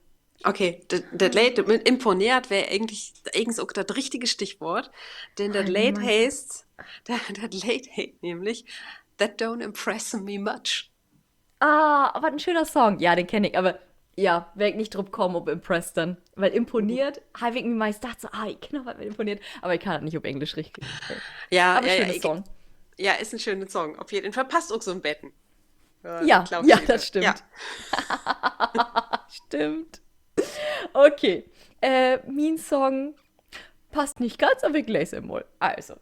Okay, das Lied mit imponiert wäre eigentlich auch das richtige Stichwort, denn das Oh, wie Lied meinst du? heißt, das Lied heißt nämlich That Don't Impress Me Much. Ah, was ein schöner Song. Ja, den kenne ich, aber ja, wäre ich nicht drauf kommen, ob impressed dann. Weil imponiert, habe ich mir meist gedacht, so, ich kenne noch was mit imponiert, aber ich kann das nicht auf Englisch richtig. Nee. Ja, Aber ja, ja, schöner Song. ja, ist ein schöner Song. Auf jeden Fall passt auch so ein Betten. Ja, Ja, Klaugschädel. das Ja. stimmt. Stimmt. Okay. Mein Song passt nicht ganz, aber ich lese ihn mal. Also,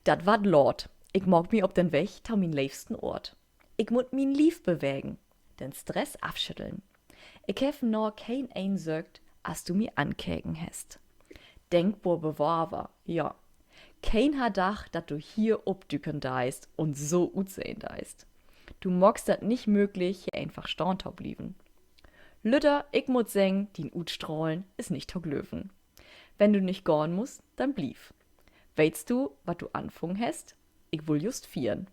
dat wat Lord. Ich mag mi op den Weg ta min liebsten Ort. Ich mut min Lief bewegen, den Stress abschütteln. Ich hef noch kein einsögt, as du mi ankeken hast. Denkbar bewahrbar, ja. Kein hat dach, dat du hier obdücken deist und so utsehen deist. Du magst dat nicht möglich, hier einfach staunt blieben. Lütter, ich mut seng, din Utstrahlen ist nicht tog Löwen. Wenn du nicht gorn musst, dann blieb. Weißt du, wat du anfung hast? Ich will just vieren.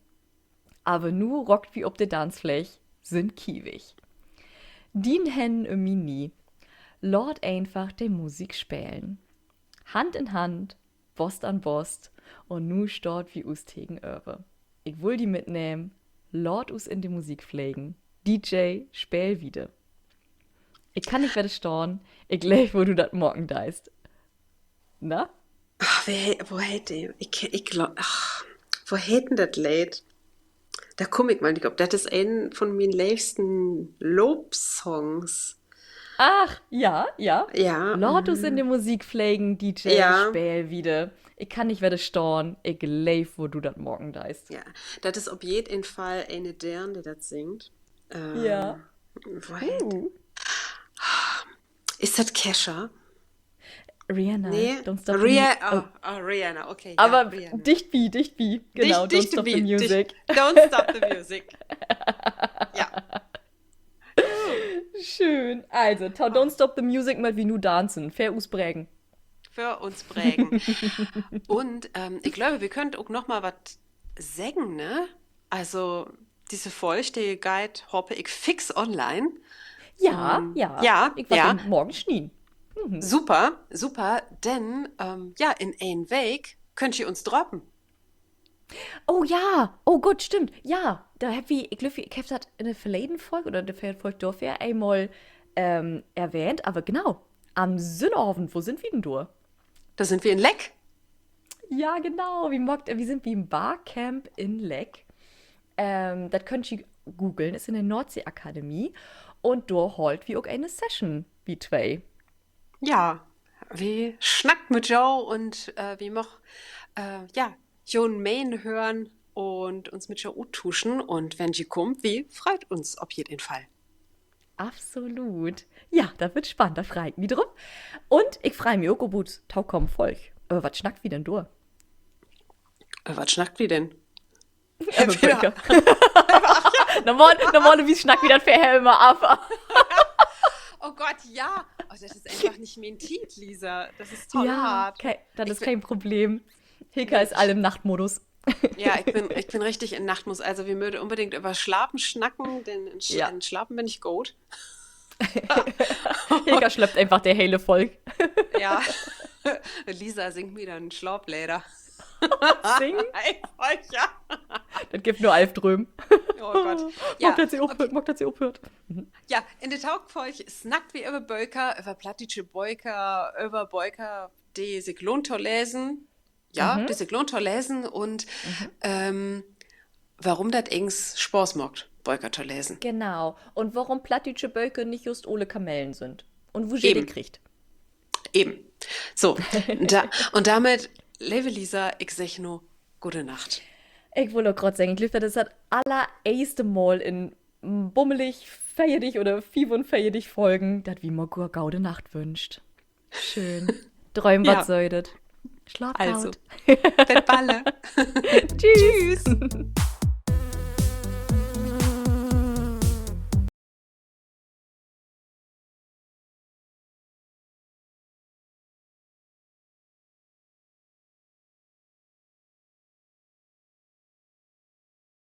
Aber nu rockt wie ob de Tanzfläch, sind kiewig. Dien Händen im Mini, Lord einfach de Musik spielen. Hand in Hand, Bost an Bost, und nu stort wie us tegen Öwe. Ich will die mitnehmen, Lord us in die Musik pflegen. DJ, spiel wieder. Ich kann nicht werde storn, ich lech, wo du dat morgen deist. Na? Ach, wo hätte wo hätten das Lied? Da komm ich mal nicht, ob das ist ein von meinen liebsten Lobsongs. Ach, ja. Ja, Lortus in der Musik pflegen, DJ, ja, spiel wieder. Ich kann nicht werde storn, ich leif, wo du dat morgen deist. ja. Das ist auf jeden Fall eine deren, die das singt. Ja. Wo ist das Kesha? Rihanna, Nee, Don't Stop the Music. Rihanna, okay, ja, Aber Rihanna. dicht wie. Genau, Don't Dichte Stop the Beat, Music. Don't Stop the Music. Ja. Schön. Also, Don't Stop the Music mal wie nu tanzen. Fair ausprägen. Für uns prägen. Und ich glaube, wir könnten auch noch mal was sagen, ne? Also, diese Folge, die Guide hoppe ich fix online. Ja. Ja, Ich war ja, den morgen schnien. super, denn ja, in ein Weg könnt ihr uns droppen. Oh ja, oh gut, stimmt. Ja, da hab ich glaube, ich habe das in der verleden Folge oder in der verleden Folge dafür einmal erwähnt, aber genau, am Sünnabend, wo sind wir denn da? Da sind wir in Leck. Ja, genau, wir sind wie im Barcamp in Leck. Das könnt ihr googeln, ist in der Nordsee-Akademie und da holt wir auch eine Session, wie zwei. Ja, wie schnackt mit Joe und wie moch, ja, Jon Main hören und uns mit Joe tuschen. Und wenn sie kommt, wie freut uns auf jeden Fall. Absolut. Ja, das wird spannend, da frage ich mich drum. Und ich frage mich auch, ob es taukommen folgt. Was schnackt wie denn du? Was schnackt wie denn? Aber Böcke. Normal, wie schnackt wie das für immer ab. Oh Gott, ja. Oh, das ist einfach nicht mein Tiet, Lisa. Das ist toll Ja, hart. das Ich ist bin, kein Problem. Hika nee, ist all im Nachtmodus. ja, ich bin richtig in Nachtmus. Also wir mögen unbedingt über Schlafen schnacken, denn Ja. in Schlafen bin ich gut. Hika schleppt einfach der hele Volk. Ja, Lisa singt wieder ein Schlaubleder. Singen? Ja. Das gibt nur Alfdröm. Oh Gott. Mag, Ja, dass sie okay. aufhört, mag, dass sie aufhört. Ja, in der Taugfolge snackt wie über Böker, über plattische Beuker, über Beuker, die sich lohnt zu lesen. Ja, die sich lohnt zu lesen und ähm, warum das ings Spaß macht, Beuker zu lesen. Genau. Und warum plattdeutsche Böcke nicht just ole Kamellen sind. Und wo ihr die Eben, kriegt. eben. So, und damit, liebe Lisa, ich sag nur gute Nacht. Ich wollte gerade sagen, ich glaube, das ist das allererste Mal in bummelig, feierlich oder 45 Folgen, das wie man nur gaude Nacht wünscht. Schön. Träum was Ja, säudet. Schlaf also, gut. Balle. Tschüss. Tschüss.